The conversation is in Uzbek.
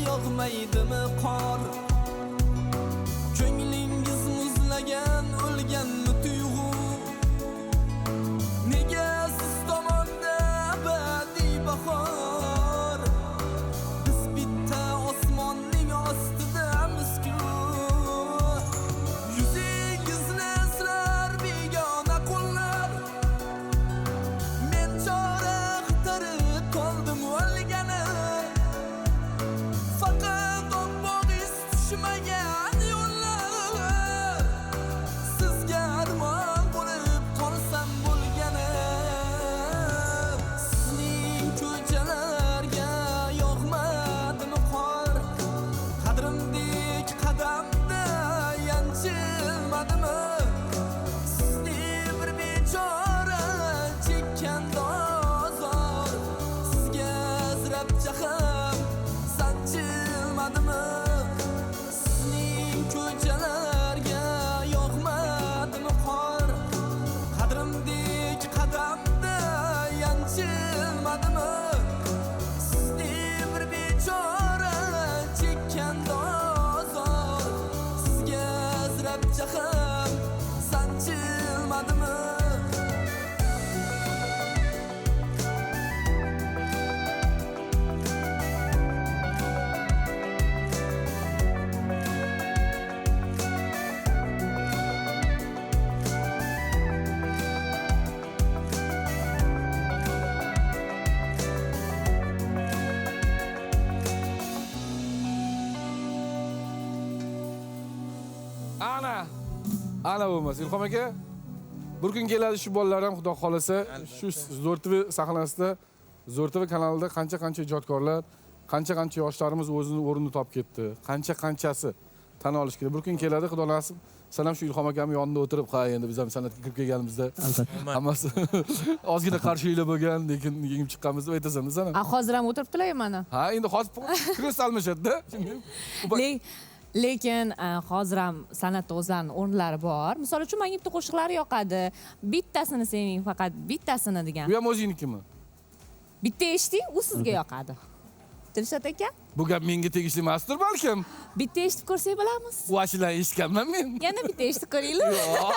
Yog'maydimi qor? Ko'nglingiz muzlagan, o'lganmi tuyg'u? Nega siz tomonda abadiy bahor? Biz bitta osmonning ostidamiz-ku. Yuzingizni asrar begona qo'llar. Men chora qidirib qoldim o'lgani. Faqat ombog'iz tushmagan yo'llar. Sizga armon bo'lib qolsam bo'lgani. Sizning ko'chalarga yog'madimi qor? Qadrimdek qadamda yanchilmadimi? Sizni bir bechora chekkan dozor. Sizga azrab jaham sanchilmadimi? Sizning ko'chalarga yog'madimi qor? Qadrimdek qadamda yanchilmadimi? Sizni bir bechora chekkan dozor. Sizga azrab jaham sanchilmadimi? Ana bo'lmas. Ilhom aka, bir kun keladi shu bolalar ham xudo xolasa, shu Zo'r TV sahnasida, Zo'r TV kanalida qancha ijodkorlar, qancha yoshlarimiz o'zini o'rnini topib ketdi. Qanchasi tan olish kerak. Bir kun keladi, xudo nasib. Sen ham shu Ilhom akamning yonida o'tirib, ha endi biz ham san'atga kirib kelganimizda hammasi ozgina qarshiliklar bo'lgan, lekin yengib chiqqanimizni aytasan sen ham. Hozir ham o'tiribdilar mana. Ha, endi hozir kres almashadi-da. Lekin hozir ham san'atda o'zlarining o'rnlari bor. Misol uchun menga bitta qo'shiqlari yoqadi. Bittasini sening, faqat bittasini degan. Bu ham o'zingnikimi? Bitta eshiting, u sizga yoqadi. Dilshod aka? Bu gap menga tegishli emasdir balkim. Bitta eshitib ko'rsak bilamiz. Vashilan eshitganman men. Yana bitta eshitib ko'ringlar. Yo'q.